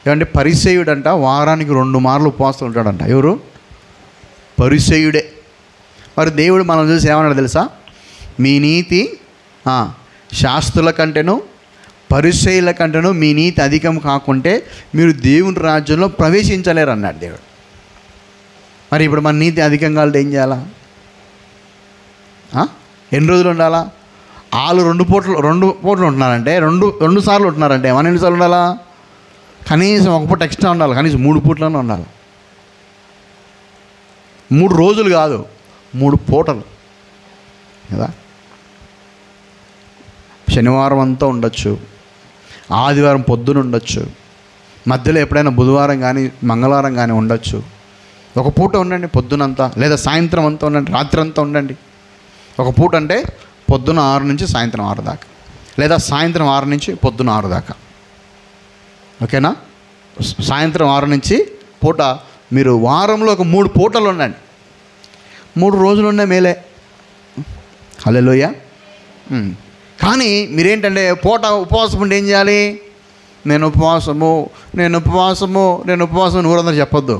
ఏమంటే పరిసయ్యుడంట వారానికి 2 మార్లు ఉపవాసం ఉంటాడంట. ఎవరు? పరిసయ్యుడే. మరి దేవుడు మనం చూసి ఏమన్నాడు తెలుసా? మీ నీతి శాస్త్రుల కంటేనూ పరిసయ్యుల కంటేనూ మీ నీతి అధికం కాకుంటే మీరు దేవుని రాజ్యంలో ప్రవేశించలేరు అన్నాడు దేవుడు. మరి ఇప్పుడు మన నీతి అధికంగా అంటే ఏం చేయాలా? ఎన్ని రోజులు ఉండాలా? వాళ్ళు 2 పూటలు ఉంటున్నారంటే 2 సార్లు ఉంటున్నారంటే మనం ఎన్నిసార్లు ఉండాలా? కనీసం 1 పూట ఎక్స్ట్రా ఉండాలి, కనీసం 3 పూటలను ఉండాలి. 3 రోజులు కాదు, 3 పూటలు కదా. శనివారం అంతా ఉండొచ్చు, ఆదివారం పొద్దున ఉండొచ్చు, మధ్యలో ఎప్పుడైనా బుధవారం కానీ మంగళవారం కానీ ఉండొచ్చు. 1 పూట ఉండండి పొద్దునంతా, లేదా సాయంత్రం అంతా ఉండండి, రాత్రి అంతా ఉండండి. 1 పూట అంటే పొద్దున 6 నుంచి సాయంత్రం 6 దాకా, లేదా సాయంత్రం 6 నుంచి పొద్దున 6 దాకా. ఓకేనా? సాయంత్రం 6 నుంచి పూట మీరు వారంలో ఒక 3 పూటలు ఉండండి. 3 రోజులు ఉండే మేలే. హల్లెలూయా. కానీ మీరేంటంటే ఉపవాసం ఉంటే ఏం చేయాలి? నేను ఉపవాసము ఊరందరూ చెప్పొద్దు.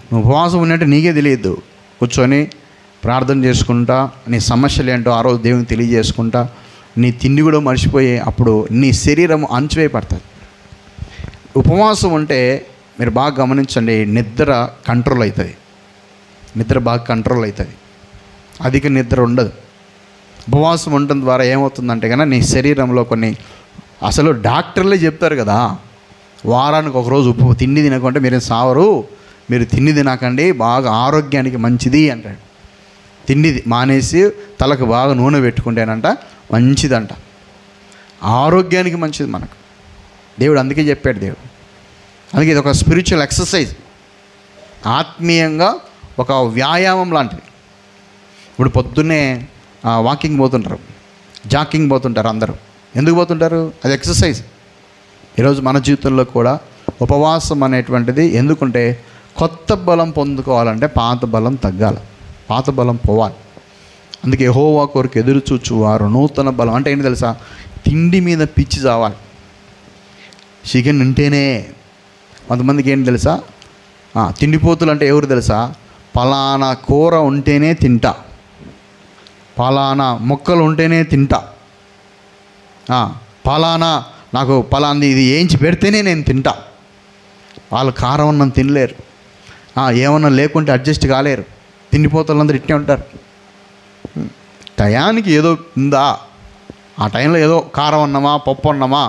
నువ్వు ఉపవాసం ఉన్నట్టు నీకే తెలియద్దు. కూర్చొని ప్రార్థన చేసుకుంటా నీ సమస్యలు ఏంటో ఆ రోజు దేవునికి తెలియజేసుకుంటా నీ తిండి కూడా మర్చిపోయి అప్పుడు నీ శరీరం అణచివేయబడుతుంది. ఉపవాసం ఉంటే మీరు బాగా గమనించండి, నిద్ర కంట్రోల్ అవుతుంది. నిద్ర బాగా కంట్రోల్ అవుతుంది, అధిక నిద్ర ఉండదు. ఉపవాసం ఉండటం ద్వారా ఏమవుతుందంటే కన్నా నీ శరీరంలో కొన్ని అసలు డాక్టర్లే చెప్తారు కదా, వారానికి 1 రోజు తిండి తినకుంటే మీరేం సావరు, మీరు తిండి తినకండి, బాగా ఆరోగ్యానికి మంచిది అంటాడు. తిండి మానేసి తలకు బాగా నూనె పెట్టుకుంటేనంట మంచిదంట, ఆరోగ్యానికి మంచిది మనకు. దేవుడు అందుకే చెప్పాడు. దేవుడు అందుకే ఇది ఒక స్పిరిచువల్ ఎక్సర్సైజ్, ఆత్మీయంగా ఒక వ్యాయామం లాంటిది. ఇప్పుడు పొద్దున్నే వాకింగ్ పోతుంటారు, జాకింగ్ పోతుంటారు అందరూ. ఎందుకు పోతుంటారు? అది ఎక్సర్సైజ్. ఈరోజు మన జీవితంలో కూడా ఉపవాసం అనేటువంటిది ఎందుకంటే కొత్త బలం పొందుకోవాలంటే పాత బలం తగ్గాలి, పాత బలం పోవాలి. అందుకే యెహోవా కొరకు ఎదురు చూచువారు నూతన బలం అంటే ఏంటి తెలుసా? తిండి మీద పిచ్చి చావాలి. చికెన్ ఉంటేనే కొంతమందికి ఏంటి తెలుసా? తిండిపోతులు అంటే ఎవరు తెలుసా? పలానా కూర ఉంటేనే తింటా, పలానా మొక్కలు ఉంటేనే తింటా, నాకు పలాంది ఇది ఏంచి పెడితేనే నేను తింటా. వాళ్ళు కారం అన్నం తినలేరు, ఏమన్నా లేకుంటే అడ్జస్ట్ కాలేరు. తిండిపోతులందరూ ఇట్టే ఉంటారు. టయానికి ఏదో ఉందా, ఆ టైంలో ఏదో కారం అన్నమా పప్పు అన్నమా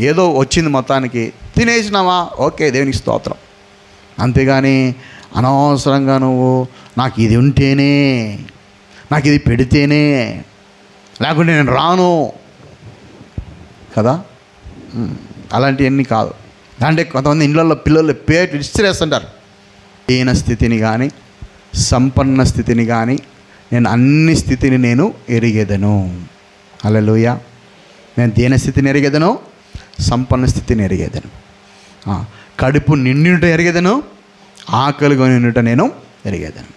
ఏదో వచ్చింది మొత్తానికి తినేసినామా, ఓకే దేవునికి స్తోత్రం. అంతేగాని అనవసరంగా నువ్వు నాకు ఇది ఉంటేనే, నాకు ఇది పెడితేనే, లేకుంటే నేను రాను కదా, అలాంటివన్నీ కాదు. అంటే కొంతమంది ఇళ్ళల్లో పిల్లలు పేరు ఇచ్చిరేస్తుంటారు. దీన స్థితిని కానీ సంపన్న స్థితిని కానీ నేను అన్ని స్థితిని నేను ఎరిగేదను. హల్లెలూయా. నేను దీన స్థితిని ఎరిగేదను, సంపన్న స్థితిని ఎరిగేదను, కడుపు నిండుట ఎరిగేదను, ఆకలిగా నిండుట నేను ఎరిగేదను.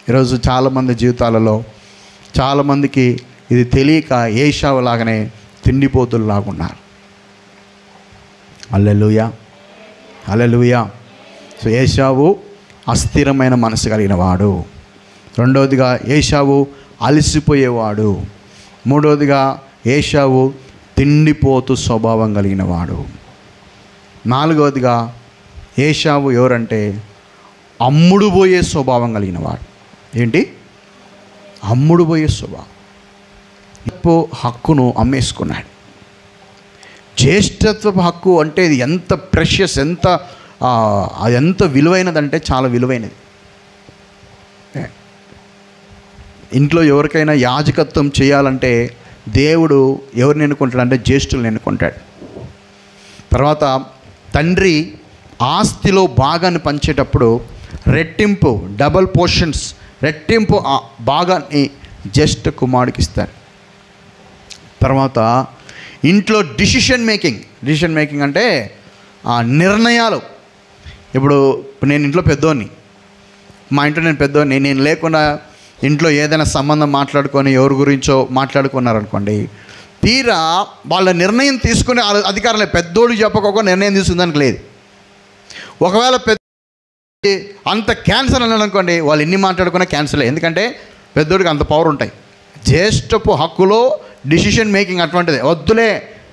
ఈరోజు చాలామంది జీవితాలలో చాలామందికి ఇది తెలియక ఏషావు లాగానే తిండిపోతుల్లాగా ఉన్నారు. హల్లెలూయా, హల్లెలూయా. సో ఏషావు అస్థిరమైన మనసు కలిగిన వాడు. రెండవదిగా ఏషావు అలసిపోయేవాడు. మూడవదిగా ఏషావు తిండిపోతు స్వభావం కలిగిన వాడు. నాలుగవదిగా ఏషావు ఎవరంటే అమ్ముడు పోయే స్వభావం కలిగిన వాడు. ఏంటి? అమ్ముడు పోయే స్వభావం. హక్కును అమ్మేసుకున్నాడు. జ్యేష్ఠత్వపు హక్కు అంటే ఇది ఎంత ప్రెషియస్, ఎంత విలువైనదంటే చాలా విలువైనది. ఇంట్లో ఎవరికైనా యాజకత్వం చేయాలంటే దేవుడు ఎవరిని ఎన్నుకుంటాడు అంటే జ్యేష్ఠులను ఎన్నుకుంటాడు. తర్వాత తండ్రి ఆస్తిలో భాగాన్ని పంచేటప్పుడు రెట్టింపు, డబల్ పోర్షన్స్, రెట్టింపు భాగాన్ని జ్యేష్ఠ కుమారుడికి ఇస్తారు. తర్వాత ఇంట్లో డిసిషన్ మేకింగ్ అంటే నిర్ణయాలు. ఇప్పుడు నేను ఇంట్లో పెద్దోడిని, మా ఇంట్లో నేను పెద్దోడిని, నేను లేకుండా ఇంట్లో ఏదైనా సంబంధం మాట్లాడుకొని ఎవరి గురించో మాట్లాడుకున్నారనుకోండి, తీరా వాళ్ళ నిర్ణయం తీసుకునే అధికారం లేదు. పెద్దోడు చెప్పక నిర్ణయం తీసుకుందానికి లేదు. ఒకవేళ పెద్ద అంత క్యాన్సర్ అన్నాడు అనుకోండి, వాళ్ళు ఎన్ని మాట్లాడుకున్నా క్యాన్సలే. ఎందుకంటే పెద్దోడికి అంత పవర్ ఉంటాయి. జ్యేష్ఠపు హక్కులో డిసిషన్ మేకింగ్ అటువంటిది. వద్దులే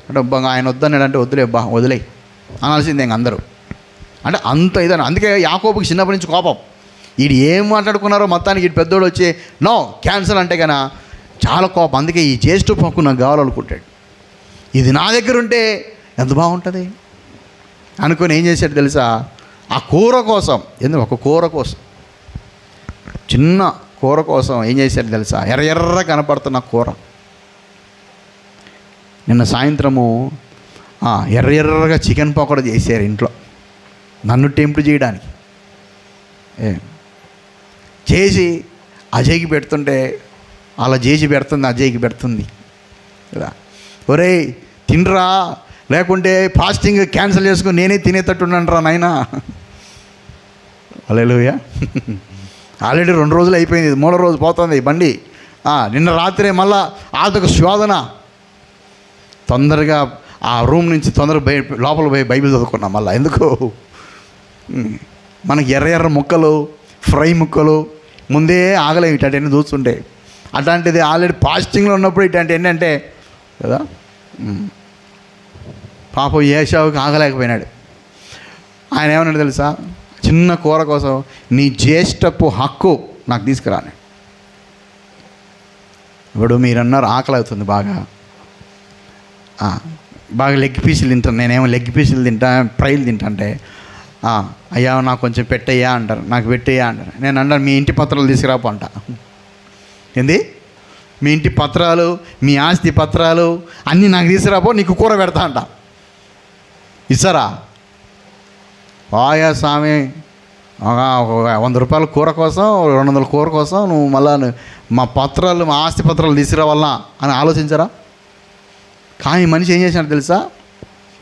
అంటే ఆయన వద్దన్నాడంటే వద్దులే వదిలే అనాల్సిందే ఇంక అందరూ. అంటే అంత ఇదని. అందుకే యాకోబుకి చిన్నప్పటి నుంచి కోపం. వీడు ఏం మాట్లాడుకున్నారో మొత్తానికి ఇటు పెద్దోడు వచ్చి నో క్యాన్సర్ అంటే కన్నా చాలా కోపం. అందుకే ఈ జ్యేష్ఠపు హక్కు నాకు కావాలనుకుంటాడు. ఇది నా దగ్గర ఉంటే ఎంత బాగుంటుంది అనుకొని ఏం చేశాడు తెలుసా? ఆ కూర కోసం, ఎందుకు ఒక కూర కోసం, చిన్న కూర కోసం ఏం చేశాడు తెలుసా? ఎర్ర కనపడుతున్న కూర. నిన్న సాయంత్రము ఎర్రగా చికెన్ పకోడా చేశారు ఇంట్లో, నన్ను టెంప్ట్ చేయడానికి. చేసి అజయ్కి పెడుతుంటే అలా చేసి పెడుతుంది, అజయ్కి పెడుతుంది కదా, ఒరేయ్ తినరా లేకుంటే ఫాస్టింగ్ క్యాన్సిల్ చేసుకుని నేనే తినేటట్టున్నాను నాయనా. హల్లెలూయా. ఆల్రెడీ 2 రోజులు అయిపోయింది, 3వ రోజు పోతుంది బండి. నిన్న రాత్రే మళ్ళా ఆతకు శోధన. తొందరగా ఆ రూమ్ నుంచి తొందరగా లోపల పోయి బైబిల్ చదువుకున్నాం. మళ్ళీ ఎందుకు మనకి ఎర్ర ముక్కలు, ఫ్రై ముక్కలు ముందే ఆగలేము ఇట్లాంటివన్నీ చూస్తుంటే. అట్లాంటిది ఆల్రెడీ ఫాస్టింగ్లో ఉన్నప్పుడు ఇట్లాంటి ఏంటంటే కదా, పాపం ఏశావుకి ఆగలేకపోయినాడు. ఆయన ఏమన్నాడు తెలుసా? చిన్న కూర కోసం నీ జ్యేష్ఠపు హక్కు నాకు తీసుకురాను. ఇప్పుడు మీరు అన్నారు ఆకలి అవుతుంది బాగా లెగ్ పీసులు తింటాను. నేనేమో లెగ్ పీసులు తింటా, ఫ్రైలు తింటా అంటే అయ్యా నాకు కొంచెం పెట్టయ్యా అంటారు, నాకు పెట్టయ్యా అంటారు. నేను అంటాను మీ ఇంటి పత్రాలు తీసుకురాపో అంట. ఏంది? మీ ఇంటి పత్రాలు, మీ ఆస్తి పత్రాలు అన్నీ నాకు తీసుకురాపో, నీకు కూర పెడతా అంట. ఇస్తారా? స్వామి, ఒక 100 రూపాయల కూర కోసం, 200 కూర కోసం నువ్వు మళ్ళా మా పత్రాలు, మా ఆస్తి పత్రాలు తీసుకురావాలనా అని ఆలోచించరా? కానీ మనిషి ఏం చేసినాడు తెలుసా?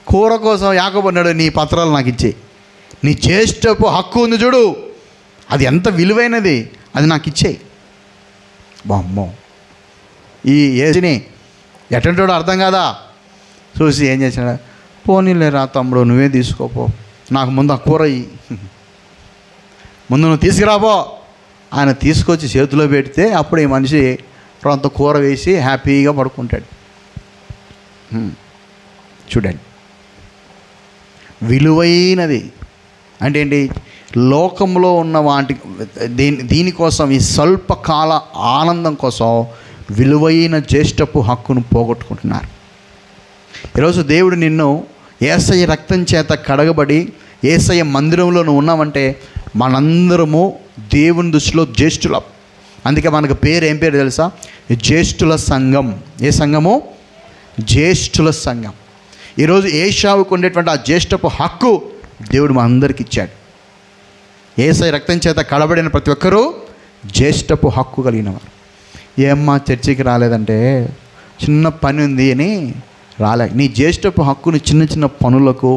కూర కోసం యాకోబు అన్నాడు, నీ పత్రాలు నాకు ఇచ్చేయి, నీ జ్యేష్ఠపు హక్కు ఉంది చూడు, అది ఎంత విలువైనది, అది నాకు ఇచ్చేయి. బామ్మో, ఈ ఏజ్ని ఎట్టంటాడో అర్థం కాదా? చూసి ఏం చేసినాడు, పోనీలేరా తమ్ముడు నువ్వే తీసుకోపో, నాకు ముందు ఆ కూర ముందు నువ్వు తీసుకురాపో. ఆయన తీసుకొచ్చి చేతిలో పెడితే అప్పుడు ఈ మనిషి కొంత కూర వేసి హ్యాపీగా పడుకుంటాడు. చూడండి, విలువైనది అంటే ఏంటి? లోకంలో ఉన్న వాటి దీనికోసం, ఈ స్వల్పకాల ఆనందం కోసం విలువైన జ్యేష్ఠపు హక్కును పోగొట్టుకుంటున్నారు. ఈరోజు దేవుడు నిన్ను యేసయ్య రక్తం చేత కడగబడి యేసయ్య మందిరంలో నువ్వు ఉన్నామంటే మనందరము దేవుని దృష్టిలో జ్యేష్ఠులం. అందుకే మనకు పేరు ఏం పేరు తెలుసా? జ్యేష్ఠుల సంఘం. ఏ సంఘము? జ్యేష్ఠుల సంఘం. ఈరోజు ఏశావుకు ఉండేటువంటి ఆ జ్యేష్ఠపు హక్కు దేవుడు మా అందరికి ఇచ్చాడు. యేసయ్య రక్తం చేత కడబడిన ప్రతి ఒక్కరూ జ్యేష్ఠపు హక్కు కలిగిన వారు. ఏమ్మా చర్చికి రాలేదంటే చిన్న పని ఉంది అని రాలే. నీ జ్యేష్ఠపు హక్కుని చిన్న చిన్న పనులకు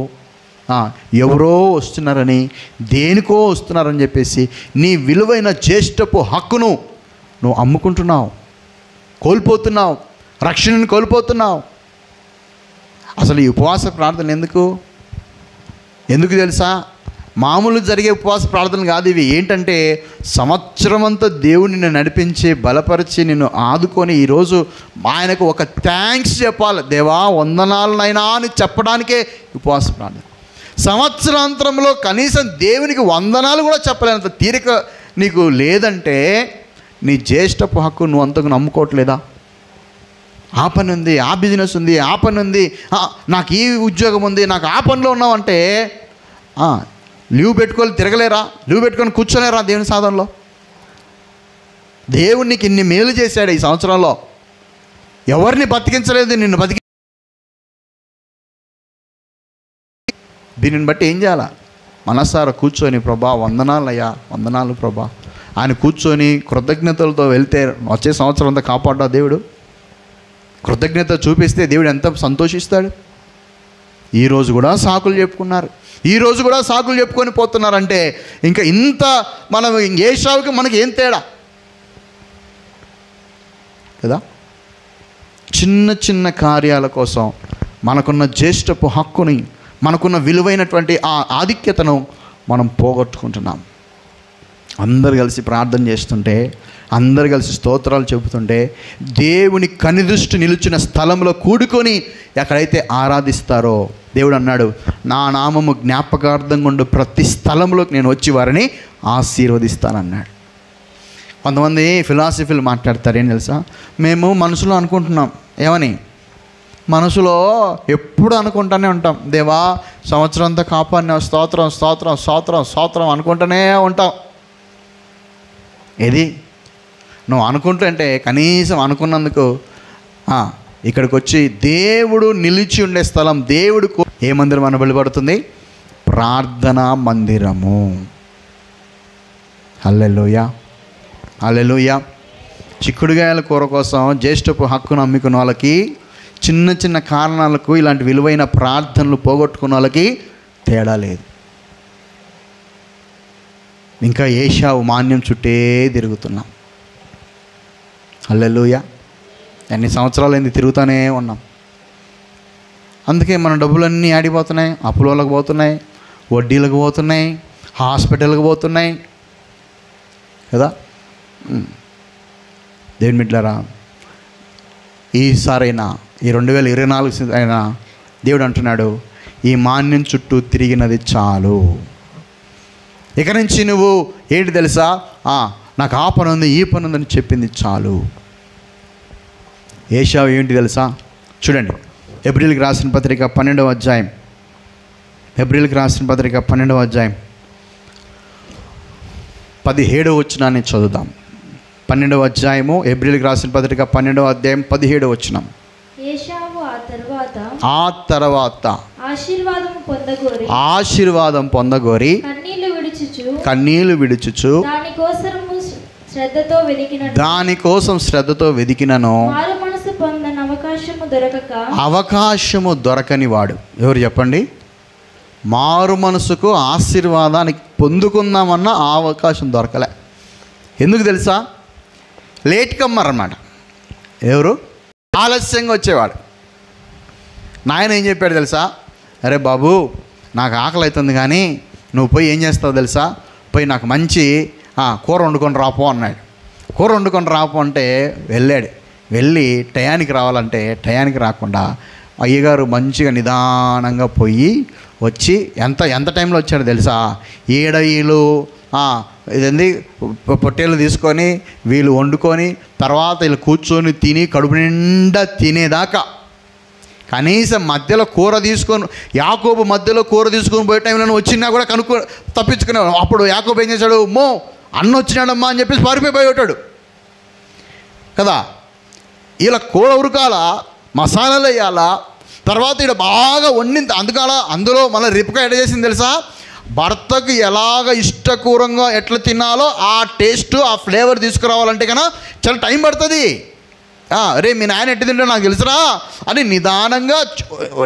ఎవరో వస్తున్నారని, దేనికో వస్తున్నారని చెప్పేసి నీ విలువైన జ్యేష్ఠపు హక్కును నువ్వు అమ్ముకుంటున్నావు, కోల్పోతున్నావు, రక్షణను కోల్పోతున్నావు. అసలు ఈ ఉపవాస ప్రార్థన ఎందుకు తెలుసా? మామూలు జరిగే ఉపవాస ప్రార్థన కాదు ఇవి. ఏంటంటే సంవత్సరం అంతా దేవుడు నిన్ను నడిపించి బలపరిచి నిన్ను ఆదుకొని ఈరోజు ఆయనకు ఒక థ్యాంక్స్ చెప్పాలి. దేవా వందనాలనైనా అని చెప్పడానికే ఉపవాస ప్రార్థన. సంవత్సరాంతరంలో కనీసం దేవునికి వందనాలు కూడా చెప్పలేనంత తీరిక నీకు లేదంటే నీ జ్యేష్ఠపు హక్కు నువ్వు అంతకు నమ్ముకోవట్లేదా? ఆ పని ఉంది, ఆ బిజినెస్ ఉంది, ఆ పని ఉంది, నాకు ఈ ఉద్యోగం ఉంది, నాకు ఆ పనిలో ఉన్నావంటే లీవ్ పెట్టుకొని తిరగలేరా? లీవ్ పెట్టుకొని కూర్చోలేరా దేవుని సాధనలో? దేవుడు నీకు ఇన్ని మేలు చేశాడు ఈ సంవత్సరంలో. ఎవరిని బతికించలేదు, నిన్ను బతికి. దీనిని బట్టి ఏం చేయాలా? మనసారా కూర్చొని ప్రభా వందనాలయ్యా, వందనాలు ప్రభా ఆయన కూర్చొని కృతజ్ఞతలతో వెళ్తే వచ్చే సంవత్సరం అంతా కాపాడ్డా దేవుడు. కృతజ్ఞత చూపిస్తే దేవుడు ఎంత సంతోషిస్తాడు. ఈరోజు కూడా సాకులు చెప్పుకున్నారు, ఈరోజు కూడా సాకులు చెప్పుకొని పోతున్నారంటే ఇంకా ఇంత మనం ఏశావుకి మనకి ఏం తేడా కదా? చిన్న చిన్న కార్యాల కోసం మనకున్న జ్యేష్ఠపు హక్కుని, మనకున్న విలువైనటువంటి ఆ ఆధిక్యతను మనం పోగొట్టుకుంటున్నాం. అందరు కలిసి ప్రార్థన చేస్తుంటే, అందరు కలిసి స్తోత్రాలు చెబుతుంటే, దేవుని కనిదృష్టి నిలిచిన స్థలంలో కూడుకొని ఎక్కడైతే ఆరాధిస్తారో దేవుడు అన్నాడు, నా నామము జ్ఞాపకార్థంగా ఉండు ప్రతి స్థలంలోకి నేను వచ్చి వారిని ఆశీర్వదిస్తానన్నాడు. కొంతమంది ఫిలాసఫీలు మాట్లాడతారు, ఏం తెలుసా, మేము మనసులో అనుకుంటున్నాం. ఏమని? మనసులో ఎప్పుడు అనుకుంటూనే ఉంటాం, దేవా సంవత్సరం అంతా కాపాడిన, స్తోత్రం స్తోత్రం స్తోత్రం స్తోత్రం అనుకుంటూనే ఉంటాం. ఏది నువ్వు అనుకుంటుంటే కనీసం అనుకున్నందుకు ఇక్కడికి వచ్చి దేవుడు నిలిచి ఉండే స్థలం, దేవుడు ఏ మందిరం అనబడబడుతుంది? ప్రార్థనా మందిరము. హల్లెలూయా హల్లెలూయా. చిక్కుడుగాయల కూర కోసం జ్యేష్ఠపు హక్కును అమ్ముకున్న వాళ్ళకి, చిన్న చిన్న కారణాలకు ఇలాంటి విలువైన ప్రార్థనలు పోగొట్టుకున్న వాళ్ళకి తేడా లేదు. ఇంకా ఏషావు మాన్యం చుట్టే తిరుగుతున్నాం. హల్లెలూయా. ఎన్ని సంవత్సరాలైంది తిరుగుతూనే ఉన్నాం. అందుకే మన డబ్బులన్నీ ఆడిపోతున్నాయి, అప్పులోళ్ళకి పోతున్నాయి, వడ్డీలకు పోతున్నాయి, హాస్పిటల్కి పోతున్నాయి కదా. దేవుని బిడ్డలారా, ఈసారైనా ఈ 2024 అయినా దేవుడు అంటున్నాడు, ఈ మాన్యం చుట్టూ తిరిగినది చాలు. ఇక నుంచి నువ్వు ఏంటి తెలుసా, నాకు ఆ పని ఉంది, ఈ పని ఉందని చెప్పింది చాలు. ఏషావు ఏంటి తెలుసా? చూడండి, హెబ్రీయులకు రాసిన పత్రిక 12వ అధ్యాయం, హెబ్రీయులకు రాసిన పత్రిక 12వ అధ్యాయం 17వ వచనాన్ని చదువుదాం. 12వ అధ్యాయము, హెబ్రీయులకు రాసిన పత్రిక 12వ అధ్యాయం 17వ వచనం. ఏషావు ఆ తర్వాత ఆశీర్వాదం పొందగోరి కన్నీళ్లు విడుచుచు దానికోసం శ్రద్ధతో వెదికినను అవకాశము దొరకని వాడు ఎవరు చెప్పండి? మారు మనసుకు ఆశీర్వాదానికి పొందుకుందామన్న ఆ అవకాశం దొరకలే. ఎందుకు తెలుసా? లేట్ కమ్మర్ అన్నమాట. ఎవరు? ఆలస్యంగా వచ్చేవాడు. నాయన ఏం చెప్పాడు తెలుసా? అరే బాబు, నాకు ఆకలి అవుతుంది, కానీ నువ్వు పోయి ఏం చేస్తావు తెలుసా, పోయి నాకు మంచి కూర వండుకొని రాపో అన్నాడు. కూర వండుకొని రాపో అంటే వెళ్ళాడు. వెళ్ళి టయానికి రావాలంటే టయానికి రాకుండా అయ్యగారు మంచిగా నిదానంగా పోయి వచ్చి ఎంత టైంలో వచ్చాడు తెలుసా? ఏడయ్యలు ఇదండి పొట్టేలు తీసుకొని వీళ్ళు వండుకొని తర్వాత వీళ్ళు కూర్చొని తిని కడుపు నిండా తినేదాకా కనీసం మధ్యలో కూర తీసుకొని, యాకోబు మధ్యలో కూర తీసుకొని పోయే టైంలో వచ్చినా కూడా తప్పించుకునేవాడు. అప్పుడు యాకోబు ఏం చేశాడు? అన్న వచ్చినాడమ్మా అని చెప్పేసి పారిపోయి ఉంటాడు కదా. ఇలా కూర ఉరకాల, మసాలాలు వేయాలా, తర్వాత ఇక్కడ బాగా వండింది అందులో మళ్ళీ రిప్కా ఎట్లా చేసింది తెలుసా? భర్తకు ఎలాగ ఇష్టకూరంగా ఎట్లా తినాలో ఆ టేస్ట్, ఆ ఫ్లేవర్ తీసుకురావాలంటే కన్నా చాలా టైం పడుతుంది. రే మీ నాయన ఎట్టి తింటే నాకు తెలుసురా అని నిదానంగా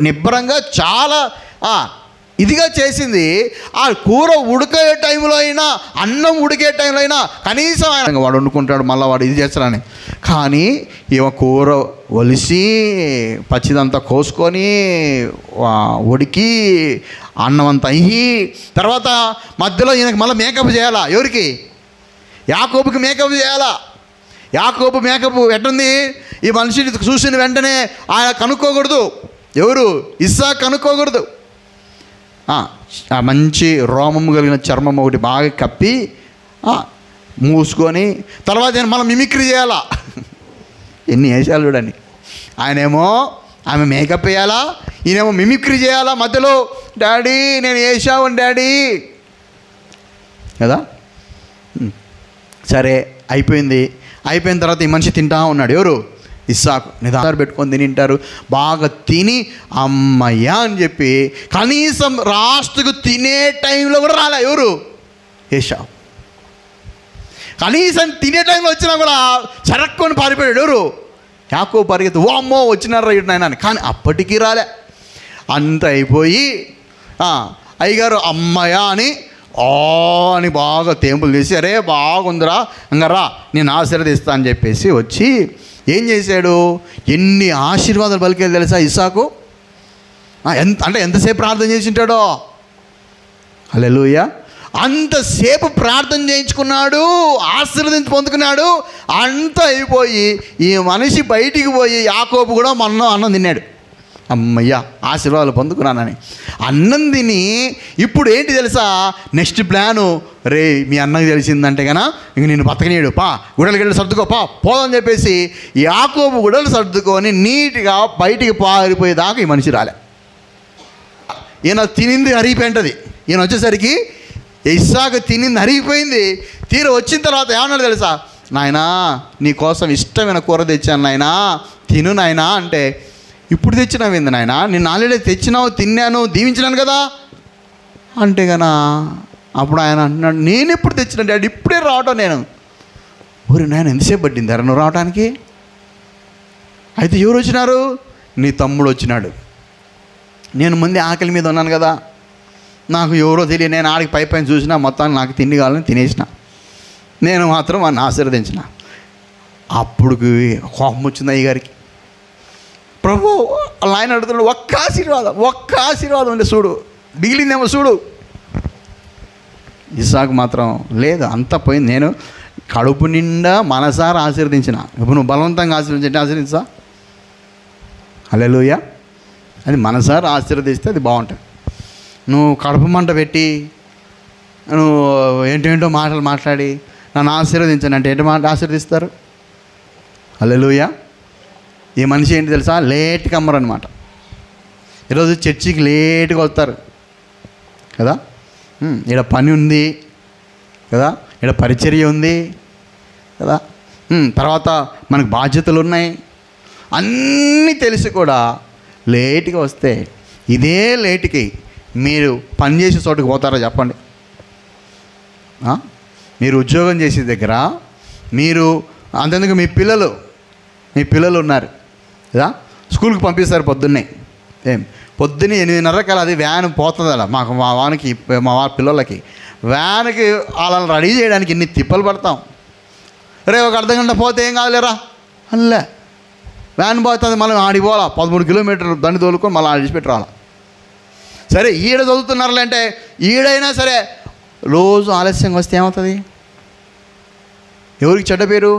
నిబ్బరంగా చాలా ఇదిగా చేసింది. ఆ కూర ఉడికే టైంలో అయినా, అన్నం ఉడికే టైంలో అయినా కనీసం ఆయన వాడు వండుకుంటాడు, మళ్ళీ వాడు ఇది చేస్తాడని. కానీ ఇవ కూర ఒలిసి పచ్చిదంతా కోసుకొని ఉడికి అన్నం అంతా అయ్యి తర్వాత మధ్యలో ఈయనకి మళ్ళీ మేకప్ చేయాలా. ఎవరికి? యాకోబుకి మేకప్ చేయాలా. యాకోబు మేకప్ ఎట్టుంది? ఈ మనిషిని చూసిన వెంటనే ఆయన కనుక్కోకూడదు. ఎవరు? ఇస్సాకు కనుక్కోకూడదు. మంచి రోమము కలిగిన చర్మం ఒకటి బాగా కప్పి మూసుకొని తర్వాత నేను మళ్ళీ మిమిక్రీ చేయాలా. ఎన్ని వేసాలు చూడండి. ఆయనేమో ఆమె మేకప్ వేయాలా, ఈయనేమో మిమిక్రీ చేయాలా. మధ్యలో డాడీ నేను వేసావు డాడీ కదా. సరే అయిపోయిన తర్వాత ఈ మనిషి తింటా ఉన్నాడు. ఎవరు? ఇస్సాకు. నిదానం పెట్టుకొని తింటారు. బాగా తిని అమ్మయ్యా అని చెప్పి కనీసం రాష్ట్రకు తినే టైంలో కూడా రాలే. ఎవరు? ఏషావు. కనీసం తినే టైంలో వచ్చినా కూడా చరక్కొని పారిపోయాడు. ఎవరు? యాకోబు పరిగెత్తి ఓ అమ్మో వచ్చినారా నాయన అని. కానీ అప్పటికీ రాలే. అంత అయిపోయి అయ్యగారు అమ్మయ్యా అని బాగా తేంపులు తీసి, అరే బాగుందిరా ఇంకరా నేను ఆశీర్వదిస్తా అని చెప్పేసి వచ్చి ఏం చేశాడు? ఎన్ని ఆశీర్వాదాలు పలికేది తెలుసా ఇస్సాకు? ఎంతసేపు ప్రార్థన చేసి ఉంటాడో. హల్లెలూయా. అంతసేపు ప్రార్థన చేయించుకున్నాడు, ఆశీర్వదించి పొందుకున్నాడు. అంతా అయిపోయి ఈ మనిషి బయటికి పోయి యాకోబు కూడా మొన్న అన్నం తిన్నాడు. అమ్మయ్య, ఆశీర్వాదాలు పొందుకున్నానని అన్నం తిని ఇప్పుడు ఏంటి తెలుసా? నెక్స్ట్ ప్లాను, రే మీ అన్నకి తెలిసిందంటే కన్నా ఇంక నేను బతకనీయడు, పా గుడలు గడ్డలు సర్దుకో, పోదని చెప్పేసి యాకోబు గుడలు సర్దుకొని నీట్గా బయటికి పారిపోయేదాకా ఈ మనిషి రాలే. ఈయన తినింది అరిగిపోయింటుంది. ఈయన వచ్చేసరికి ఇస్సాకు తినింది అరిగిపోయింది. తీర వచ్చిన తర్వాత ఏమన్నాడు తెలుసా? నాయనా నీ కోసం ఇష్టమైన కూర తెచ్చాను నాయనా, తిను నాయనా అంటే, ఇప్పుడు తెచ్చినావు ఏంది నాయనా? నేను ఆల్రెడీ తెచ్చినావు, తిన్నాను, దీవించినాను కదా అంటే కన్నా అప్పుడు ఆయన అంటున్నాడు, నేను ఎప్పుడు తెచ్చినా డాడీ, ఇప్పుడే రావటం నేను. ఊరి నాయన ఎంతసేపు పట్టింది నువ్వు రావటానికి? అయితే ఎవరు వచ్చినారు? నీ తమ్ముడు వచ్చినాడు. నేను ముందే ఆకలి మీద ఉన్నాను కదా, నాకు ఎవరో తెలియదు. నేను ఆడికి పైన చూసినా మొత్తానికి నాకు తిండి కావాలని తినేసిన. నేను మాత్రం వాడిని ఆశీర్వదించిన. అప్పుడు కోపం వచ్చింది అయ్యగారికి. ప్రభు ఆయన అడుగుతున్నాడు, ఒక్క ఆశీర్వాదం అంటే చూడు, మిగిలిందేమో చూడు. ఇస్సాకు మాత్రం లేదు, అంతా పోయింది. నేను కడుపు నిండా మనసారా ఆశీర్వదించిన. ఇప్పుడు నువ్వు బలవంతంగా ఆశీర్వదించా? హల్లెలూయా. అది మనసారా ఆశీర్వదిస్తే అది బాగుంటుంది. నువ్వు కడుపు మంట పెట్టి నువ్వు ఏంటేంటో మాటలు మాట్లాడి నన్ను ఆశీర్వదించను అంటే ఏంటో మాట ఆశీర్వదిస్తారు? హల్లెలూయా. ఈ మనిషి ఏంటి తెలుసా? లేట్గా అమ్మరు అనమాట. ఈరోజు చర్చికి లేట్గా వస్తారు కదా. ఇక్కడ పని ఉంది కదా, ఇక్కడ పరిచర్య ఉంది కదా, తర్వాత మనకు బాధ్యతలు ఉన్నాయి, అన్నీ తెలిసి కూడా లేట్గా వస్తే ఇదే లేట్కి మీరు పనిచేసే చోటుకు పోతారా చెప్పండి? మీరు ఉద్యోగం చేసే దగ్గర మీరు అంతెందుకు మీ పిల్లలు ఉన్నారు కదా, స్కూల్కి పంపిస్తారు పొద్దున్నే. పొద్దున్నే 8:30 అది వ్యాన్ పోతుంది అలా మా పిల్లలకి వ్యాన్కి వాళ్ళని రెడీ చేయడానికి ఇన్ని తిప్పలు పడతాం. రే ఒక అర్ధగంట పోతే ఏం కాదులేరా అల్లే, వ్యాన్ పోతుంది, మళ్ళీ ఆడికి పోవాలా, 13 కిలోమీటర్లు దండి తోలుకొని మళ్ళీ ఆడిచిపెట్టి రావాలా. సరే ఈడ చదువుతున్నారులే అంటే ఈడైనా సరే రోజు ఆలస్యంగా వస్తే ఏమవుతుంది? ఎవరికి చెడ్డ పేరు?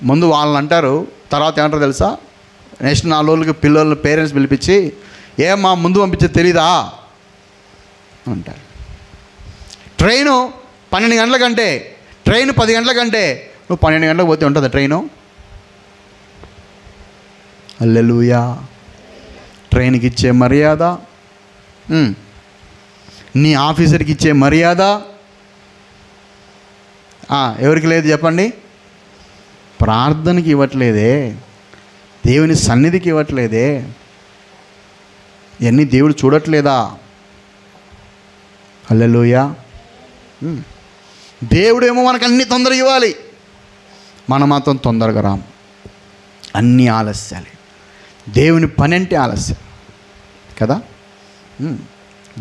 ముందు వాళ్ళని అంటారు, తర్వాత ఏమంటారు తెలుసా? నెక్స్ట్ 4 రోజులకి పిల్లలు పేరెంట్స్ పిలిపించి, ఏమ్మా ముందు పంపించేది తెలీదా అంటారు. ట్రైను 12 గంటల కంటే, ట్రైన్ 10 గంటల కంటే నువ్వు 12 గంటలకు పోతే ఉంటుందా ట్రైను? హల్లెలూయా. ట్రైన్కి ఇచ్చే మర్యాద, నీ ఆఫీసర్కి ఇచ్చే మర్యాద ఎవరికి లేదు చెప్పండి? ప్రార్థనకి ఇవ్వట్లేదే, దేవుని సన్నిధికి ఇవ్వట్లేదే, ఇవన్నీ దేవుడు చూడట్లేదా? హల్లెలూయా. దేవుడేమో మనకు అన్ని తొందరగా ఇవ్వాలి, మనం మాత్రం తొందరగా రాము, అన్నీ ఆలస్యాలే. దేవుని పని అంటే ఆలస్యం కదా.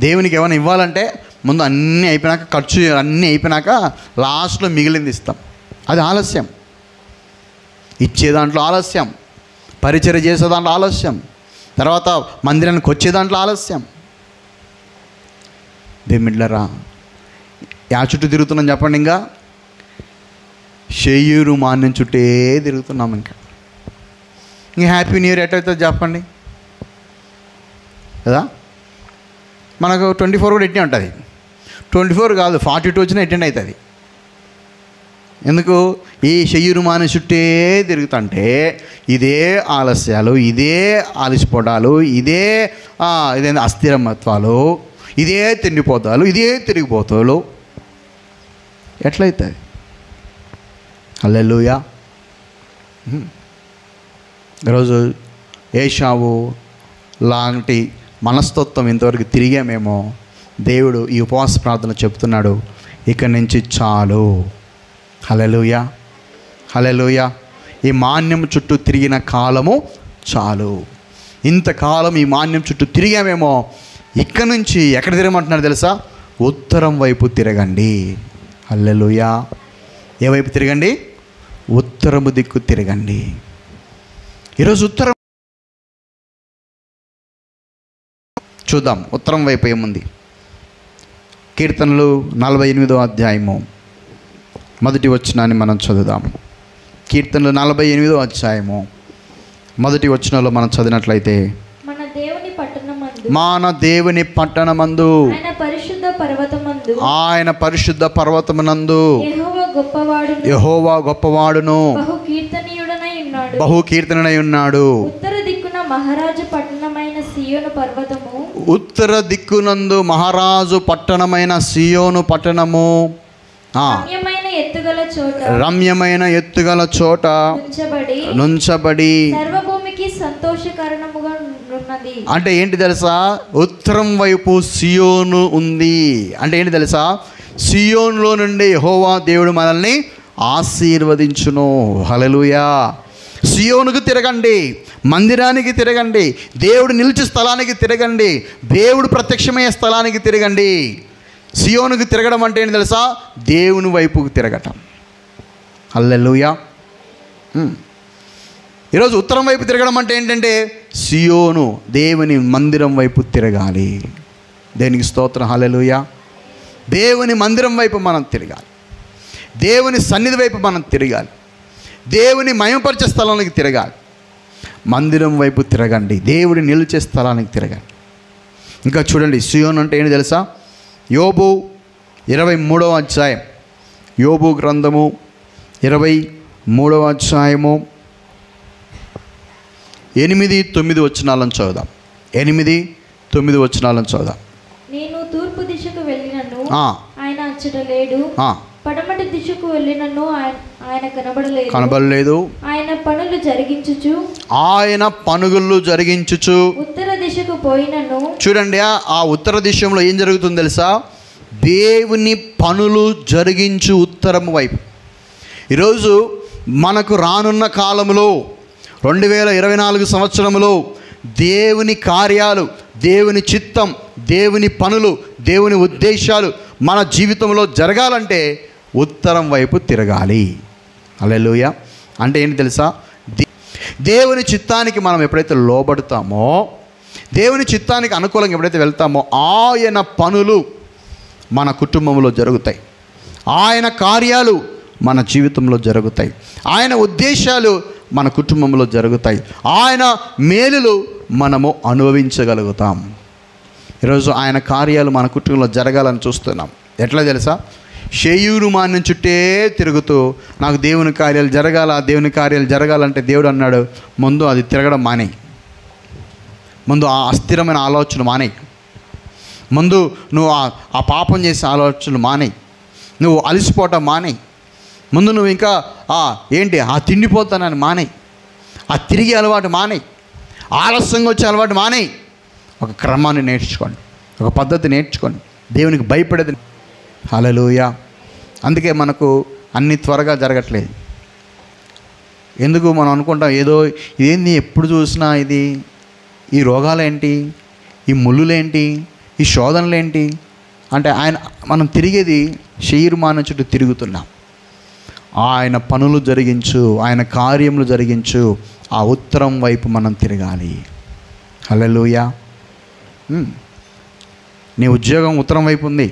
దేవునికి ఏమైనా ఇవ్వాలంటే ముందు అన్నీ అయిపోయినాక, ఖర్చు అన్నీ అయిపోయినాక లాస్ట్లో మిగిలింది ఇస్తాం, అది ఆలస్యం. ఇచ్చే దాంట్లో ఆలస్యం, పరిచర్య చేసే దాంట్లో ఆలస్యం, తర్వాత మందిరానికి వచ్చే దాంట్లో ఆలస్యం. దేవుడిలారా యా చుట్టూ తిరుగుతున్నాం చెప్పండి? ఇంకా షేయూరు మాన్యం చుట్టే తిరుగుతున్నాం. ఇంకా హ్యాపీ న్యూ ఇయర్ ఎట్టవుతుంది చెప్పండి కదా. మనకు 24 కూడా ఎట్టే ఉంటుంది, 24 కాదు 42 వచ్చినా అటెండ్ అవుతుంది. ఎందుకు? ఈ షయ్యూరు మాని చుట్టే తిరుగుతుంటే ఇదే ఆలస్యాలు, ఇదే ఆలస్యపోవడాలు, ఇదే అస్థిరమత్వాలు, ఇదే తిండిపోతాలు, ఇదే తిరిగిపోతాలు ఎట్లయితుంది? హల్లెలూయా. ఈరోజు ఏషావు లాంటి మనస్తత్వం ఇంతవరకు తిరిగామేమో. దేవుడు ఈ ఉపవాస ప్రార్థన చెప్తున్నాడు, ఇక్కడి నుంచి చాలు. హల్లెలూయా, హల్లెలూయా. ఈ మాన్యం చుట్టూ తిరిగిన కాలము చాలు. ఇంతకాలం ఈ మాన్యం చుట్టూ తిరిగామేమో, ఇక్కడి నుంచి ఎక్కడ తిరగమంటున్నారు తెలుసా? ఉత్తరం వైపు తిరగండి. హల్లెలూయా. ఏ వైపు తిరగండి? ఉత్తరము దిక్కు తిరగండి. ఈరోజు ఉత్తరం చూద్దాం. ఉత్తరం వైపు ఏముంది? కీర్తనలు 48వ అధ్యాయము మొదటి వచనాన్ని మనం చదువుదాం. కీర్తనలు 48వ అధ్యాయము మొదటి వచనంలో మనం చదివినట్లయితే, మన దేవుని పట్టణమందు ఆయన పరిశుద్ధ పర్వతమునందు యెహోవా గొప్పవాడును బహు కీర్తనై ఉన్నాడు. ఉత్తర దిక్కునందు మహారాజు పట్టణమైన సియోను పట్టణము రమ్యమైన ఎత్తుగల చోట నుంచబడి అంటే ఏంటి తెలుసా? ఉత్తరం వైపు సియోను ఉంది. అంటే ఏంటి తెలుసా? సియోనులో నుండి యెహోవా దేవుడు మనల్ని ఆశీర్వదించును. హల్లెలూయా. సియోనుకు తిరగండి, మందిరానికి తిరగండి, దేవుడు నిలిచే స్థలానికి తిరగండి, దేవుడు ప్రత్యక్షమయ్యే స్థలానికి తిరగండి. సియోనుకు తిరగడం అంటే ఏంటి తెలుసా? దేవుని వైపుకు తిరగటం. హల్లెలూయా. ఈరోజు ఉత్తరం వైపు తిరగడం అంటే ఏంటంటే సియోను, దేవుని మందిరం వైపు తిరగాలి. దేనికి స్తోత్రం. హల్లెలూయా. దేవుని మందిరం వైపు మనం తిరగాలి, దేవుని సన్నిధి వైపు మనం తిరగాలి, దేవుని మహిమపరిచే స్థలానికి తిరగాలి. మందిరం వైపు తిరగండి, దేవుడి నిలిచే స్థలానికి తిరగండి. ఇంకా చూడండి, సియోను అంటే ఏంటి తెలుసా? యోబు 23వ అధ్యాయం, యోబు గ్రంథము 23వ అధ్యాయము 8-9 వచనాలను చదువుదాం. 8-9 వచనాలను చదువుదాం. నేను తూర్పు దిశకు వెళ్ళినను ఆయన అచ్చట లేడు, పడమటి దిశకు వెళ్ళినను ఆయన కనబడలేదు. ఆయన పనులు జరిగించుచు ఉత్తర దిశకు పోయినను. చూడండి, ఆ ఉత్తర దిశలో ఏం జరుగుతుందో తెలుసా? దేవుని పనులు జరిగించు ఉత్తరము వైపు. ఈరోజు మనకు రానున్న కాలంలో 2024 సంవత్సరంలో దేవుని కార్యాలు, దేవుని చిత్తం, దేవుని పనులు, దేవుని ఉద్దేశాలు మన జీవితంలో జరగాలంటే ఉత్తరం వైపు తిరగాలి. హల్లెలూయా. అంటే ఏంటి తెలుసా? దేవుని చిత్తానికి మనం ఎప్పుడైతే లోబడతామో, దేవుని చిత్తానికి అనుకూలంగా ఎప్పుడైతే వెళ్తామో, ఆయన పనులు మన కుటుంబంలో జరుగుతాయి, ఆయన కార్యాలు మన జీవితంలో జరుగుతాయి, ఆయన ఉద్దేశాలు మన కుటుంబంలో జరుగుతాయి, ఆయన మేలులు మనము అనుభవించగలుగుతాం. ఈరోజు ఆయన కార్యాలు మన కుటుంబంలో జరగాలని చూస్తున్నాం. ఎట్లా తెలుసా? షేయూరు మాన్యం చుట్టే తిరుగుతూ నాకు దేవుని కార్యాలు జరగాల, దేవుని కార్యాలు జరగాలంటే దేవుడు అన్నాడు, ముందు అది తిరగడం మానేయి, ముందు ఆ అస్థిరమైన ఆలోచన మానేయి, ముందు నువ్వు ఆ పాపం చేసే ఆలోచనలు మానేయి, నువ్వు అలసిపోవటం మానేయి, ముందు నువ్వు ఇంకా ఆ తిండిపోతానని మానేయి, ఆ తిరిగే అలవాటు మానేయి, ఆలస్యంగా వచ్చే అలవాటు మానేయి. ఒక క్రమాన్ని నేర్చుకోండి, ఒక పద్ధతి నేర్చుకోండి, దేవునికి భయపడేది. హల్లెలూయా. అందుకే మనకు అన్ని త్వరగా జరగట్లేదు. ఎందుకు మనం అనుకుంటాం, ఏదో ఇదేంది ఎప్పుడు చూసినా ఇది, ఈ రోగాలేంటి, ఈ ముళ్ళులేంటి, ఈ శోధనలేంటి అంటే మనం తిరిగేది శరీరమాన చుట్టూ తిరుగుతున్నాం. ఆయన పనులు జరిగించు, ఆయన కార్యములు జరిగించు ఆ ఉత్తరం వైపు మనం తిరగాలి. హల్లెలూయా. నీ ఉద్యోగం ఉత్తరం వైపు ఉంది,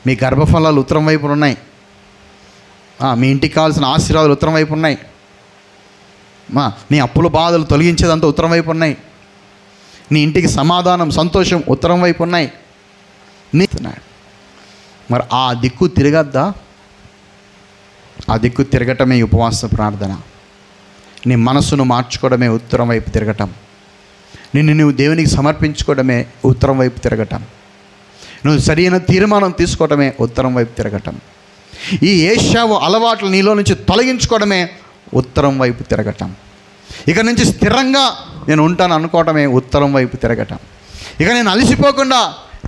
మీ గర్భఫలాలు ఉత్తరం వైపు ఉన్నాయి, మీ ఇంటికి కావాల్సిన ఆశీర్వాదాలు ఉత్తరం వైపు ఉన్నాయి, నీ అప్పుల బాధలు తొలగించేదంతా ఉత్తరం వైపు ఉన్నాయి, నీ ఇంటికి సమాధానం సంతోషం ఉత్తరం వైపు ఉన్నాయి. మరి ఆ దిక్కు తిరగద్దా? ఆ దిక్కు తిరగటమే ఉపవాస ప్రార్థన. నీ మనసును మార్చుకోవడమే ఉత్తరం వైపు తిరగటం, నువ్వు దేవునికి సమర్పించుకోవడమే ఉత్తరం వైపు తిరగటం, నువ్వు సరైన తీర్మానం తీసుకోవడమే ఉత్తరం వైపు తిరగటం, ఈ ఏషావు అలవాట్లు నీలో నుంచి తొలగించుకోవడమే ఉత్తరం వైపు తిరగటం, ఇక నుంచి స్థిరంగా నేను ఉంటాను అనుకోవటమే ఉత్తరం వైపు తిరగటం, ఇక నేను అలసిపోకుండా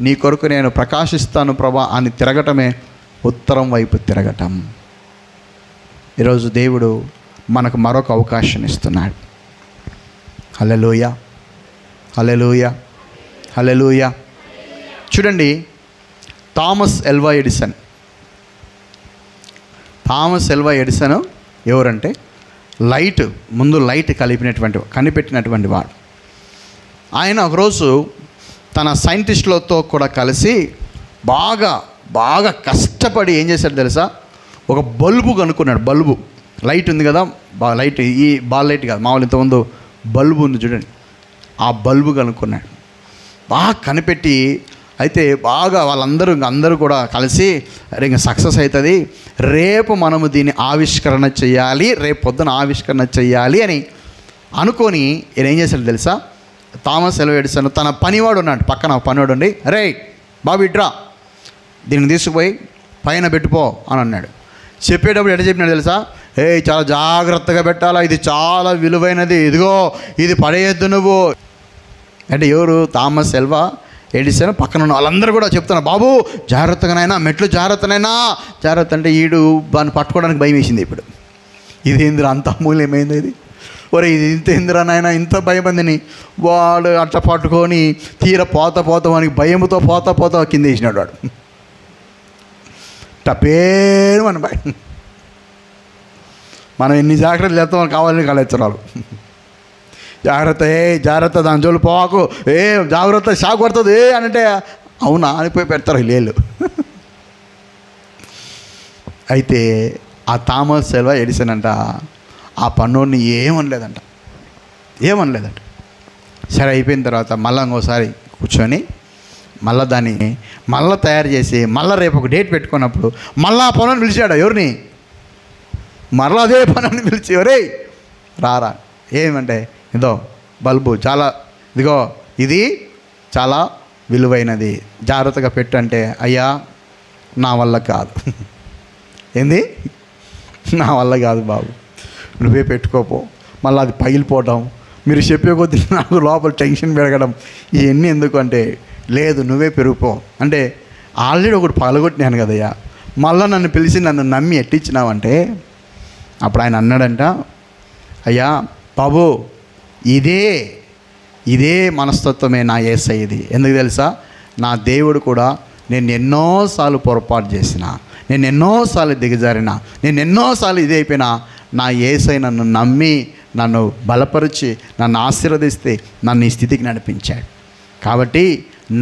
నీ కొరకు నేను ప్రకాశిస్తాను ప్రభా అని తిరగటమే ఉత్తరం వైపు తిరగటం. ఈరోజు దేవుడు మనకు మరొక అవకాశం ఇస్తున్నాడు. హల్లెలూయా, హల్లెలూయా, హల్లెలూయా. చూడండి, థామస్ ఎల్వా ఎడిసన్ ఎవరంటే ముందు లైట్ కనిపెట్టినటువంటి వాడు. ఆయన ఒకరోజు తన సైంటిస్టులతో కూడా కలిసి బాగా కష్టపడి ఏం చేశాడు తెలుసా, ఒక బల్బు కనుక్కున్నాడు. బల్బు లైట్ ఉంది కదా, లైట్, ఈ బాల్ లైట్ కాదు, మామూలు ఇంతకుముందు బల్బు ఉంది చూడండి, ఆ బల్బు కనుక్కున్నాడు. బాగా కనిపెట్టి అయితే వాళ్ళందరూ కూడా కలిసి ఇంకా సక్సెస్ అవుతుంది, రేపు మనము దీన్ని ఆవిష్కరణ చేయాలి, రేపు పొద్దున ఆవిష్కరణ చేయాలి అని అనుకొని ఈయన ఏం చేశాడు తెలుసా, థామస్ అల్వా ఎడిసన్ తన పనివాడు ఉన్నాడు, పక్కన పనివాడు ఉండి, రే బాబు ఇట్రా, దీన్ని తీసుకుపోయి పైన పెట్టుపో అని అన్నాడు. చెప్పేటప్పుడు ఎట్లా చెప్పినాడు తెలుసా, చాలా జాగ్రత్తగా పెట్టాలా, ఇది చాలా విలువైనది, ఇదిగో ఇది పడేయద్దు నువ్వు అంటే. ఎవరు? Thomas Alva Edison. పక్కన ఉన్న వాళ్ళందరూ కూడా చెప్తున్నారు, బాబు జాగ్రత్తగానైనా, మెట్లు జాగ్రత్త అంటే ఈడు దాన్ని పట్టుకోవడానికి భయం వేసింది. ఇప్పుడు ఇది ఇంద్ర అంత అమూల్యమైంది, ఇది ఒరే ఇది ఇంత ఇంద్రనైనా ఇంత భయమందిని వాడు అట్లా పట్టుకొని తీర పోత వానికి భయంతో పోత కింద వేసినాడు వాడు. టపేరు మన భయం. మనం ఎన్ని జాగ్రత్తలు చేస్తాం మనకు కావాలని కలెచ్చరాలు. జాగ్రత్త దాని జోలు పోకు, జాగ్రత్త షాక్ పడుతుంది అని అంటే అవునా అనిపోయి పెడతారు లేళ్ళు. అయితే ఆ థామస్ అల్వా ఎడిసన్ అంట ఆ పన్నోడిని ఏమనలేదంట. సరే అయిపోయిన తర్వాత మళ్ళీ ఇంకోసారి కూర్చొని దాన్ని తయారు చేసి రేపు ఒక డేట్ పెట్టుకున్నప్పుడు ఆ పనులను పిలిచాడు. ఎవరిని? అదే పనులను పిలిచి, ఎవరే రారా, ఏమంటే ఇదో బల్బు ఇది చాలా విలువైనది, జాగ్రత్తగా పెట్టు అంటే, అయ్యా నా వల్ల కాదు. ఏంది? నా వల్ల కాదు బాబు, నువ్వే పెట్టుకోపో. మళ్ళీ అది పగిలిపోవటం, మీరు చెప్పే కొద్దీ నాకు లోపల టెన్షన్ పెరగడం, ఇవన్నీ ఎందుకు అంటే, లేదు నువ్వే పెరిగిపో అంటే. ఆల్రెడీ ఒకటి పగలగొట్టినాను కదయ్యా, మళ్ళీ నన్ను పిలిచి నన్ను నమ్మి ఎట్టించినావంటే. అప్పుడు ఆయన అన్నాడంట, అయ్యా బాబు ఇదే మనస్తత్వమే నా యేసయ్యది. ఎందుకు తెలుసా, నా దేవుడు కూడా నేను ఎన్నోసార్లు పొరపాటు చేసిన, నేను ఎన్నోసార్లు దిగజారిన, నేను ఎన్నోసార్లు ఇది అయిపోయినా, నా యేసయ్య నన్ను నమ్మి నన్ను బలపరిచి నన్ను ఆశీర్వదిస్తే నన్ను ఈ స్థితికి నడిపించాడు. కాబట్టి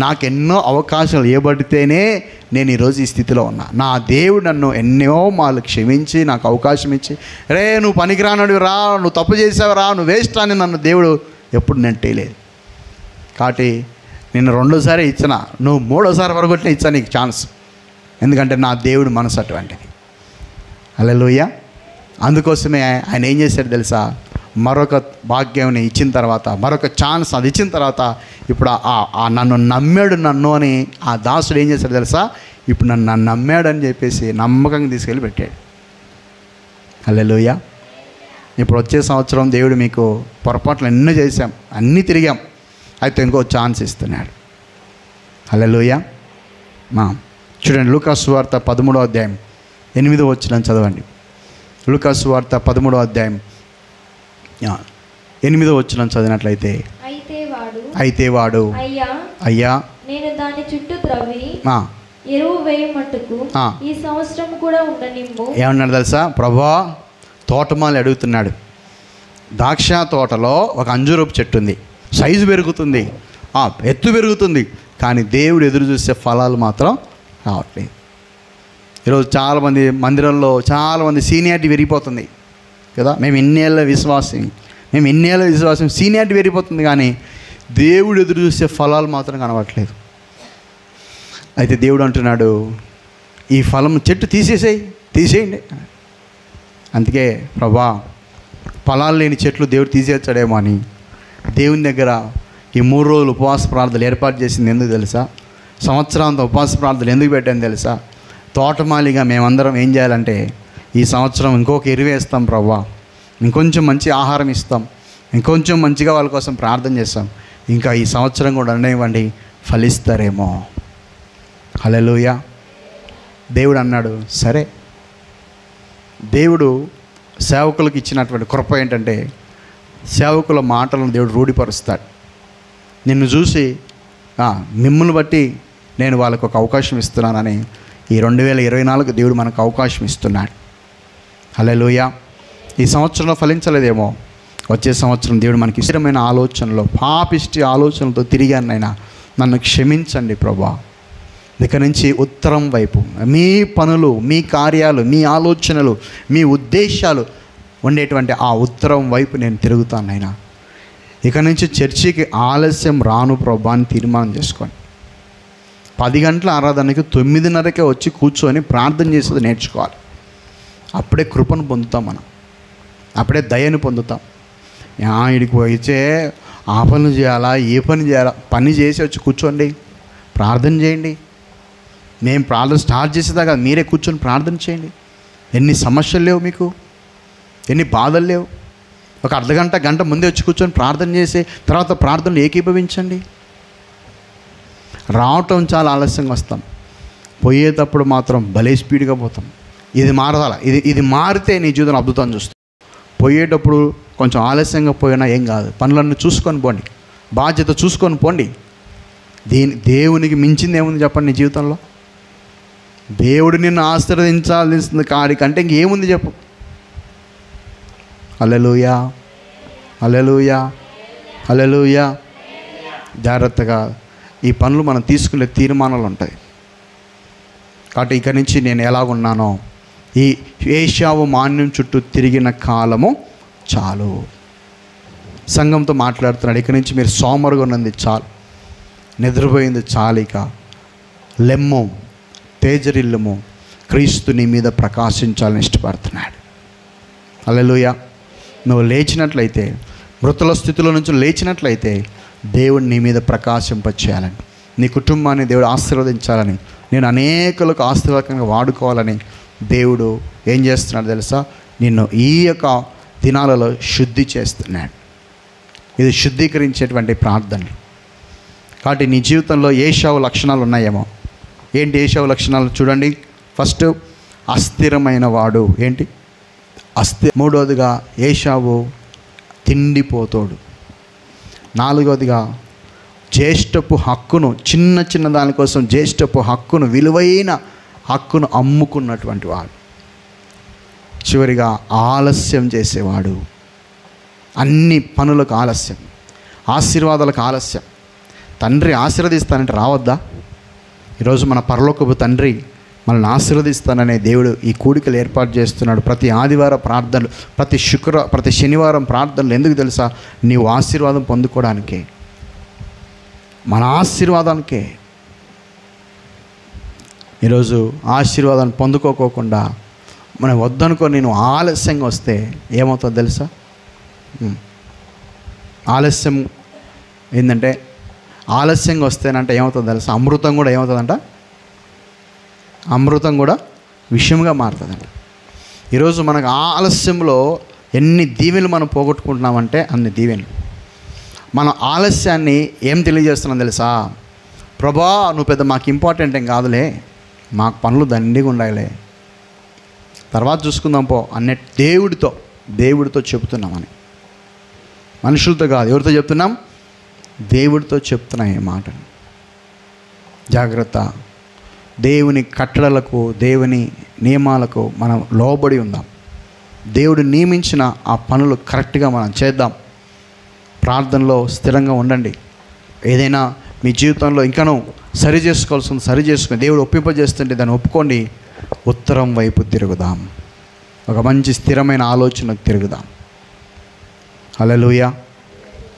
నాకెన్నో అవకాశాలు ఇవ్వబడితేనే నేను ఈరోజు ఈ స్థితిలో ఉన్నా. నా దేవుడు నన్ను ఎన్నో మార్లు క్షమించి నాకు అవకాశం ఇచ్చి, రే నువ్వు పనికిరానడు రా, నువ్వు తప్పు చేసావురా, నువ్వు వేస్ట్ అని నన్ను దేవుడు ఎప్పుడు నెట్టేయలేదు. కాబట్టి నేను 2సారి ఇచ్చిన, నువ్వు 3సారి వరకు ఇచ్చా నీకు ఛాన్స్. ఎందుకంటే నా దేవుడు మనసు అటువంటిది. హల్లెలూయా. అందుకోసమే ఆయన ఏం చేశాడు తెలుసా, మరొక భాగ్యం ఇచ్చిన తర్వాత, మరొక ఛాన్స్ అది ఇచ్చిన తర్వాత, ఇప్పుడు నన్ను నమ్మాడు అని ఆ దాసుడు ఏం చేశాడు తెలుసా, ఇప్పుడు నన్ను నమ్మాడని చెప్పేసి నమ్మకంగా తీసుకెళ్ళి పెట్టాడు. హల్లెలూయా. ఇప్పుడు వచ్చే సంవత్సరం దేవుడు మీకు పొరపాట్లు ఎన్నో చేశాం, అన్నీ తిరిగాం, అయితే ఇంకో ఛాన్స్ ఇస్తున్నాడు. హల్లెలూయా. చూడండి, లూకా సువార్త 13వ అధ్యాయం 8వ వచనం చదవండి. లూకా సువార్త 13వ అధ్యాయం 8వ వచనం చదివినట్లయితే, అయితే వాడు అయ్యా నేను దాని చుట్టూ త్రవ్వి ఎరువు వేయమట్టుకు ఈ సంవత్సరం కూడా ఉండనిమ్ము. ఏమన్నాడు తెలుసా, ప్రభువా తోటమాలి అడుగుతున్నాడు. ద్రాక్ష తోటలో ఒక అంజూరపు చెట్టు ఉంది, సైజు పెరుగుతుంది, ఎత్తు పెరుగుతుంది, కానీ దేవుడు ఎదురు చూసే ఫలాలు మాత్రం రావట్లేదు. ఈరోజు చాలామంది మందిరంలో చాలామంది సీనియారిటీ పెరిగిపోతుంది కదా, మేము ఎన్నేళ్ళ విశ్వాసం సీనియారిటీ పెరిగిపోతుంది, కానీ దేవుడు ఎదురు చూసే ఫలాలు మాత్రం కనబడట్లేదు. అయితే దేవుడు అంటున్నాడు, ఈ ఫలం చెట్టు తీసేయండి. అందుకే ప్రభా ఫలాలు లేని చెట్లు దేవుడు తీసేస్తాడేమో అని దేవుని దగ్గర ఈ 3 రోజులు ఉపవాస ప్రార్థనలు ఏర్పాటు చేసింది ఎందుకు తెలుసా, సంవత్సరాంత ఉపవాస ప్రార్థనలు ఎందుకు పెట్టాను తెలుసా, తోటమాలిగా మేమందరం ఏం చేయాలంటే, ఈ సంవత్సరం ఇంకొక ఎరువు వేస్తాం ప్రభా, ఇంకొంచెం మంచి ఆహారం ఇస్తాం, ఇంకొంచెం మంచిగా వాళ్ళ కోసం ప్రార్థన చేస్తాం, ఇంకా ఈ సంవత్సరం కూడా అనేవ్వండి ఫలిస్తారేమో. హల్లెలూయా. దేవుడు అన్నాడు, సరే. దేవుడు సేవకులకు ఇచ్చినటువంటి కృప ఏంటంటే, సేవకుల మాటలను దేవుడు రూఢిపరుస్తాడు. నిన్ను చూసి మిమ్మల్ని బట్టి నేను వాళ్ళకు ఒక అవకాశం ఇస్తున్నానని ఈ 2024 దేవుడు మనకు అవకాశం ఇస్తున్నాడు. హల్లెలూయా. ఈ సంవత్సరంలో ఫలించలేదేమో, వచ్చే సంవత్సరం దేవుడు మనకి స్థిరమైన ఆలోచనలో, పాపిష్టి ఆలోచనలతో తిరిగానైనా నన్ను క్షమించండి ప్రభా. ఇక నుంచి ఉత్తరం వైపు మీ పనులు, మీ కార్యాలు, మీ ఆలోచనలు, మీ ఉద్దేశాలు ఉండేటువంటి ఆ ఉత్తరం వైపు నేను తిరుగుతానైనా. ఇక నుంచి చర్చికి ఆలస్యం రాను ప్రభా అని తీర్మానం చేసుకోండి. 10 గంటల ఆరాధనకి 9:30కే వచ్చి కూర్చొని ప్రార్థన చేసేది నేర్చుకోవాలి. అప్పుడే కృపను పొందుతాం మనం, అప్పుడే దయను పొందుతాం. ఇడికి పోయితే ఆ పనులు చేయాలా, ఏ పని చేయాలా, పని చేసి వచ్చి కూర్చోండి, ప్రార్థన చేయండి. మేము ప్రార్థన స్టార్ట్ చేసేదాకా మీరే కూర్చొని ప్రార్థన చేయండి. ఎన్ని సమస్యలు లేవు మీకు, ఎన్ని బాధలు లేవు. ఒక అర్ధగంట, గంట ముందే వచ్చి కూర్చొని ప్రార్థన చేసి తర్వాత ప్రార్థనలు ఏకీభవించండి. రావటం చాలా ఆలస్యంగా వస్తాం, పోయేటప్పుడు మాత్రం భలే స్పీడ్గా పోతాం. ఇది మారాల, ఇది మారితే నీ జీవితంలో అద్భుతం చూస్తాం. పోయేటప్పుడు కొంచెం ఆలస్యంగా పోయినా ఏం కాదు, పనులన్నీ చూసుకొని పోండి, బాధ్యత చూసుకొని పోండి. దేవునికి మించింది ఏముంది చెప్పండి నీ జీవితంలో? దేవుడు నిన్ను ఆశీర్వదించాల్సిన కాడికంటే ఇంకేముంది చెప్పు? హల్లెలూయా, హల్లెలూయా, హల్లెలూయా. జాగ్రత్తగా ఈ పనులు మనం తీసుకునే తీర్మానాలు ఉంటాయి. కాబట్టి ఇక నుంచి నేను ఎలాగున్నానో, ఈ ఏషావు మాన్యం చుట్టూ తిరిగిన కాలము చాలు. సంఘంతో మాట్లాడుతున్నాడు, ఇక నుంచి మీరు సోమరుగా ఉన్నది చాలు, నిద్రపోయింది చాలు, ఇక లెమ్ము, తేజరిల్లము, క్రీస్తు నీ మీద ప్రకాశించాలని ఇష్టపడుతున్నాడు. హల్లెలూయా. నువ్వు లేచినట్లయితే, మృతుల స్థితిలో నుంచి లేచినట్లయితే దేవుడు నీ మీద ప్రకాశింపచేయాలని, నీ కుటుంబాన్ని దేవుడు ఆశీర్వదించాలని, నేను అనేకులకు ఆశీర్వాదకంగా వాడుకోవాలని దేవుడు ఏం చేస్తున్నాడు తెలుసా? నిన్ను ఈ యొక్క దినాలలో శుద్ధి చేస్తున్నాడు. ఇది శుద్ధీకరించేటువంటి ప్రార్థనలు. కాబట్టి నీ జీవితంలో ఏషావు లక్షణాలు ఉన్నాయేమో. ఏంటి ఏషావు లక్షణాలు చూడండి. ఫస్ట్, అస్థిరమైన వాడు. ఏంటి? మూడవదిగా ఏషావు తిండిపోతాడు. నాలుగవదిగా జ్యేష్ఠపు హక్కును, చిన్న చిన్న దానికోసం జ్యేష్ఠపు హక్కును, విలువైన హక్కును అమ్ముకున్నటువంటి వాడు. చివరిగా ఆలస్యం చేసేవాడు. అన్ని పనులకు ఆలస్యం, ఆశీర్వాదాలకు ఆలస్యం. తండ్రి ఆశీర్వదిస్తానంటే రావద్దా? ఈరోజు మన పరలోకపు తండ్రి మనల్ని ఆశీర్వదిస్తాననే దేవుడు ఈ కూడికలు ఏర్పాటు చేస్తున్నాడు. ప్రతి ఆదివారం ప్రార్థనలు, ప్రతి శనివారం ప్రార్థనలు. ఎందుకు తెలుసా? నీవు ఆశీర్వాదం పొందుకోవడానికే, మన ఆశీర్వాదానికే. ఈరోజు ఆశీర్వాదాన్ని పొందుకోకుండా మనం వద్దనుకొని నేను ఆలస్యంగా వస్తే ఏమవుతుందో తెలుసా? ఆలస్యం ఏంటంటే, ఆలస్యంగా వస్తేనంటే ఏమవుతుందో తెలుసా? అమృతం కూడా ఏమవుతుందంట? అమృతం కూడా విషయంగా మారుతుందంట. ఈరోజు మనకు ఆలస్యంలో ఎన్ని దీవెనలు మనం పోగొట్టుకుంటున్నామంటే అన్ని దీవెనలు. మన ఆలస్యాన్ని ఏం తెలియజేస్తున్నాం తెలుసా? ప్రభా, నువ్వు పెద్ద మాకు ఇంపార్టెంట్ ఏం కాదులే, మాకు పనులు దండిగా ఉండాలిలే, తర్వాత చూసుకుందాం పో అనే దేవుడితో చెప్తున్నామని. మనుషులతో కాదు. ఎవరితో చెప్తున్నాం? దేవుడితో చెప్తున్నాం ఈ మాట. జాగ్రత్త. దేవుని కట్టడలకు, దేవుని నియమాలకు మనం లోబడి ఉందాం. దేవుడు నియమించిన ఆ పనులు కరెక్ట్గా మనం చేద్దాం. ప్రార్థనలో స్థిరంగా ఉండండి. ఏదైనా మీ జీవితంలో ఇంకనూ సరి చేసుకోవాల్సింది సరి చేసుకుని, దేవుడు ఒప్పింపజేస్తుంటే దాన్ని ఒప్పుకోండి. ఉత్తరం వైపు తిరుగుదాం, ఒక మంచి స్థిరమైన ఆలోచనకు తిరుగుదాం. హల్లెలూయా,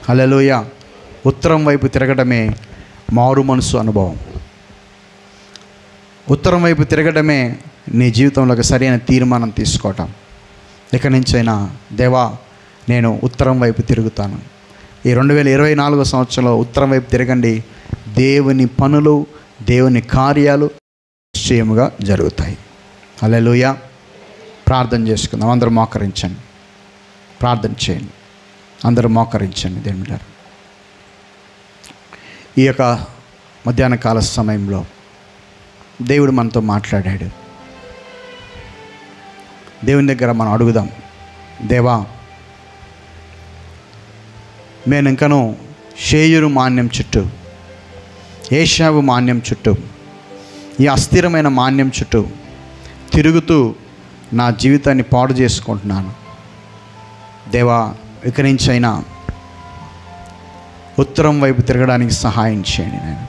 హల్లెలూయా. ఉత్తరం వైపు తిరగడమే మారు మనసు అనుభవం. ఉత్తరం వైపు తిరగడమే నీ జీవితంలో ఒక సరైన తీర్మానం తీసుకోవటం. ఇక నుంచైనా దేవా, నేను ఉత్తరం వైపు తిరుగుతాను. ఈ 2024 సంవత్సరంలో ఉత్తరం వైపు తిరగండి. దేవుని పనులు, దేవుని కార్యాలు నిశ్చయముగా జరుగుతాయి. హల్లెలూయా. ప్రార్థన చేసుకుందాం. అందరూ మోకరించండి, ప్రార్థన చేయండి. అందరూ మోకరించండి. దేవుని బిడ్డలారా, ఈ యొక్క మధ్యాహ్న కాల సమయంలో దేవుడు మనతో మాట్లాడాడు. దేవుని దగ్గర మనం అడుగుదాం. దేవా, నేను ఇంకనూ షేయూరు మాన్యం చుట్టూ, ఏషావు మాన్యం చుట్టూ, ఈ అస్థిరమైన మాన్యం చుట్టూ తిరుగుతూ నా జీవితాన్ని పాడు చేసుకుంటున్నాను. దేవా ఇక నుంచైనా ఉత్తరం వైపు తిరగడానికి సహాయం చేయండి నాయన.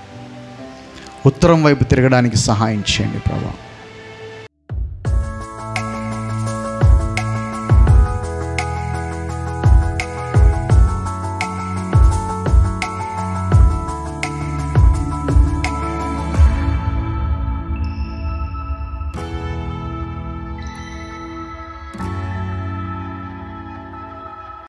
ఉత్తరం వైపు తిరగడానికి సహాయం చేయండి ప్రభా.